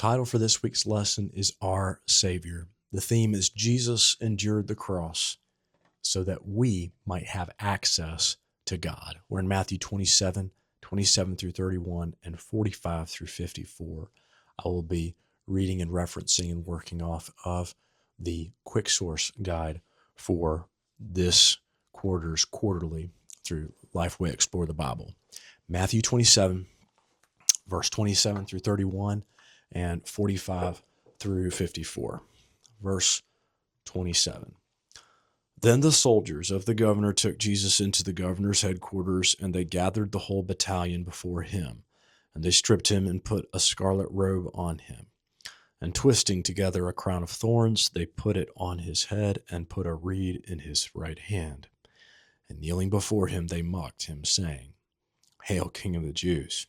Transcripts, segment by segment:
title for this week's lesson is Our Savior. The theme is Jesus endured the cross so that we might have access to God. We're in Matthew 27 through 31, and 45 through 54. I will be reading and referencing and working off of the quick source guide for this quarter's quarterly through Lifeway Explore the Bible. Matthew 27, verse 27 through 31, and 45 through 54. Verse 27. Then the soldiers of the governor took Jesus into the governor's headquarters, and they gathered the whole battalion before him. And they stripped him and put a scarlet robe on him. And twisting together a crown of thorns, they put it on his head and put a reed in his right hand. And kneeling before him, they mocked him, saying, "Hail, King of the Jews."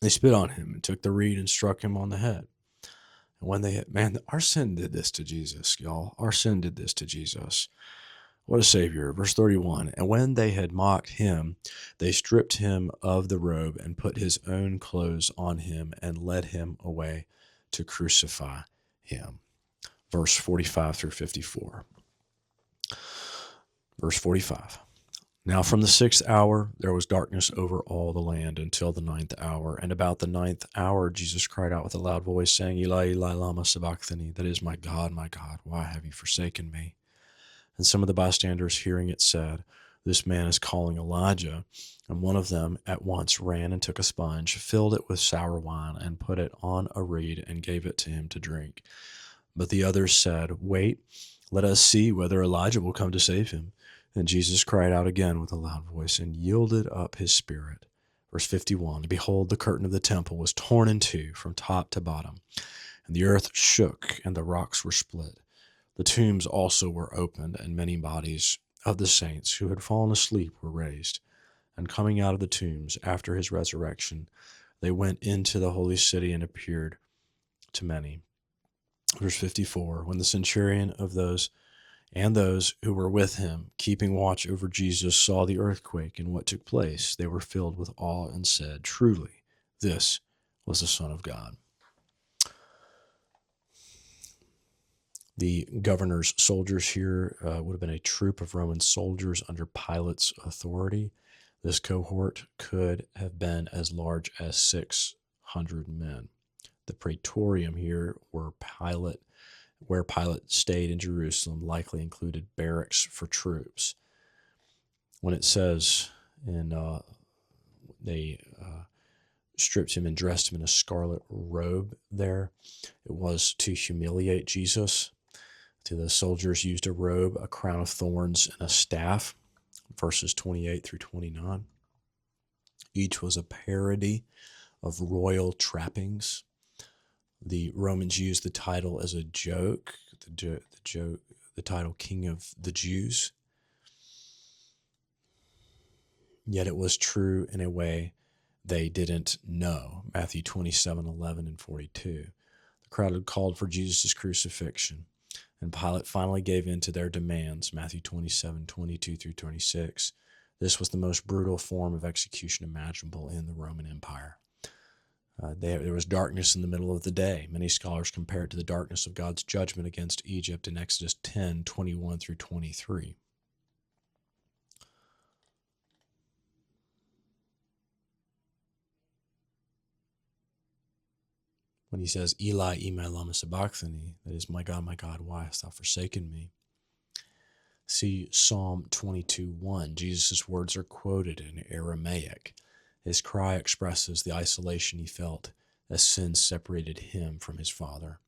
They spit on him and took the reed and struck him on the head. And when they had, our sin did this to Jesus, y'all. Our sin did this to Jesus. What a Savior. Verse 31, and when they had mocked him, they stripped him of the robe and put his own clothes on him and led him away to crucify him. Verse 45 through 54. Verse 45. Now from the 6th hour there was darkness over all the land until the 9th hour. And about the 9th hour Jesus cried out with a loud voice, saying, Eli, Eli, lama sabachthani, that is, my God, why have you forsaken me? And some of the bystanders hearing it said, This man is calling Elijah. And one of them at once ran and took a sponge, filled it with sour wine, and put it on a reed and gave it to him to drink. But the others said, Wait, let us see whether Elijah will come to save him. And Jesus cried out again with a loud voice and yielded up his spirit. Verse 51, and behold, the curtain of the temple was torn in two from top to bottom, and the earth shook and the rocks were split. The tombs also were opened, and many bodies of the saints who had fallen asleep were raised. And coming out of the tombs after his resurrection, they went into the holy city and appeared to many. Verse 54, when the centurion of those who were with him, keeping watch over Jesus, saw the earthquake and what took place, they were filled with awe and said, Truly, this was the Son of God. The governor's soldiers here would have been a troop of Roman soldiers under Pilate's authority. This cohort could have been as large as 600 men. The praetorium here, where Pilate stayed in Jerusalem, likely included barracks for troops. When it says they stripped him and dressed him in a scarlet robe there, it was to humiliate Jesus. The soldiers used a robe, a crown of thorns, and a staff, verses 28 through 29. Each was a parody of royal trappings. The Romans used the title as a joke, the title King of the Jews. Yet it was true in a way they didn't know. Matthew 27:11 and 42. The crowd had called for Jesus' crucifixion, and Pilate finally gave in to their demands. Matthew 27:22 through 26. This was the most brutal form of execution imaginable in the Roman Empire. There was darkness in the middle of the day. Many scholars compare it to the darkness of God's judgment against Egypt in Exodus 10:21 through 23. When he says, Eli, Eli, lama sabachthani, that is, my God, why hast thou forsaken me? See Psalm 22:1. Jesus' words are quoted in Aramaic. His cry expresses the isolation he felt as sin separated him from his Father.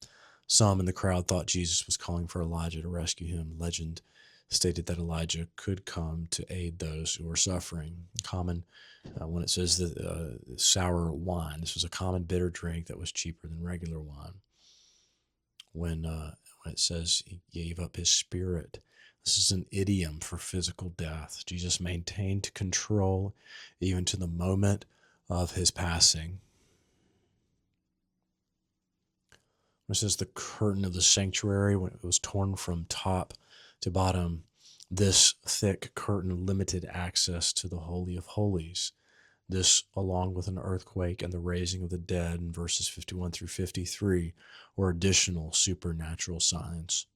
Some in the crowd thought Jesus was calling for Elijah to rescue him. Legend stated that Elijah could come to aid those who were suffering. When it says that sour wine, this was a common bitter drink that was cheaper than regular wine. When it says he gave up his spirit, this is an idiom for physical death. Jesus maintained control even to the moment of his passing. When it says the curtain of the sanctuary, when it was torn from top to bottom, this thick curtain limited access to the Holy of Holies. This, along with an earthquake and the raising of the dead in verses 51 through 53, were additional supernatural signs.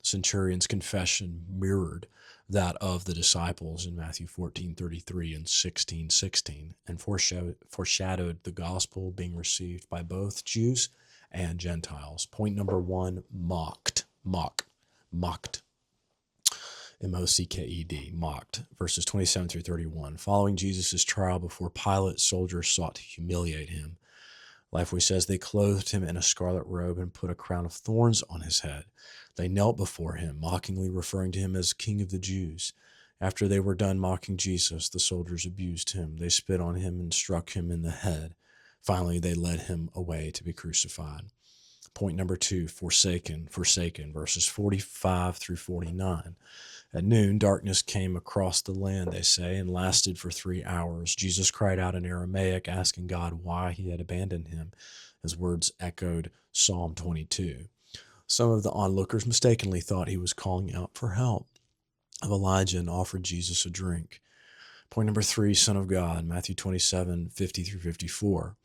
The centurion's confession mirrored that of the disciples in Matthew 14:33 and 16:16, and foreshadowed the gospel being received by both Jews and Gentiles. Point number one, mocked. M-O-C-K-E-D, mocked. Verses 27 through 31. Following Jesus' trial before Pilate, soldiers sought to humiliate him. Lifeway says they clothed him in a scarlet robe and put a crown of thorns on his head. They knelt before him, mockingly referring to him as King of the Jews. After they were done mocking Jesus, the soldiers abused him. They spit on him and struck him in the head. Finally, they led him away to be crucified. Point number two, forsaken, verses 45 through 49. At noon, darkness came across the land, they say, and lasted for 3 hours. Jesus cried out in Aramaic, asking God why he had abandoned him. His words echoed Psalm 22. Some of the onlookers mistakenly thought he was calling out for help of Elijah and offered Jesus a drink. Point number three, Son of God, Matthew 27:50 through 54.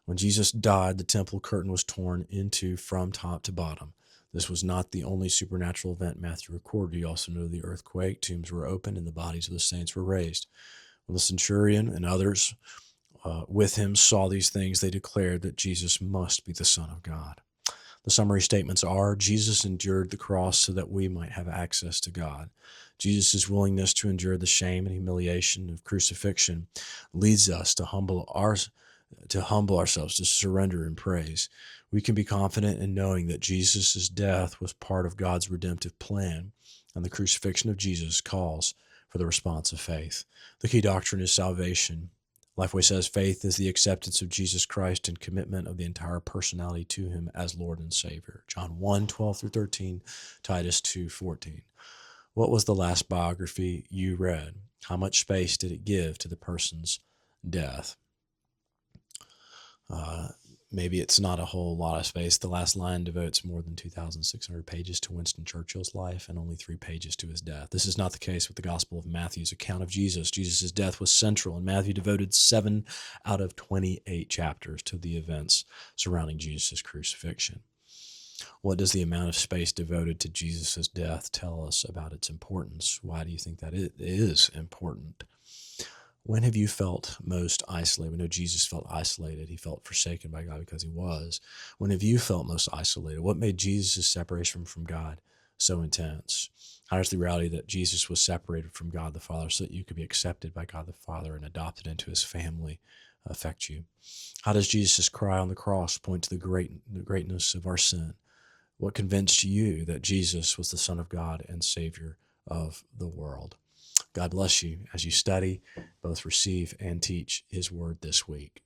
When Jesus died, the temple curtain was torn into from top to bottom. This was not the only supernatural event Matthew recorded. He also noted the earthquake, tombs were opened, and the bodies of the saints were raised. When the centurion and others with him saw these things, they declared that Jesus must be the Son of God. The summary statements are: Jesus endured the cross so that we might have access to God. Jesus' willingness to endure the shame and humiliation of crucifixion leads us to humble ourselves, to surrender in praise. We can be confident in knowing that Jesus' death was part of God's redemptive plan, and the crucifixion of Jesus calls for the response of faith. The key doctrine is salvation. Lifeway says faith is the acceptance of Jesus Christ and commitment of the entire personality to him as Lord and Savior. John 1:12 through 13, Titus 2:14. What was the last biography you read? How much space did it give to the person's death? Maybe it's not a whole lot of space. The last line devotes more than 2,600 pages to Winston Churchill's life and only 3 pages to his death. This is not the case with the Gospel of Matthew's account of Jesus. Jesus' death was central, and Matthew devoted 7 out of 28 chapters to the events surrounding Jesus' crucifixion. What does the amount of space devoted to Jesus' death tell us about its importance? Why do you think that it is important? When have you felt most isolated? We know Jesus felt isolated. He felt forsaken by God because he was. When have you felt most isolated? What made Jesus' separation from God so intense? How does the reality that Jesus was separated from God the Father so that you could be accepted by God the Father and adopted into his family affect you? How does Jesus' cry on the cross point to the greatness of our sin? What convinced you that Jesus was the Son of God and Savior of the world? God bless you as you study, both receive and teach his word this week.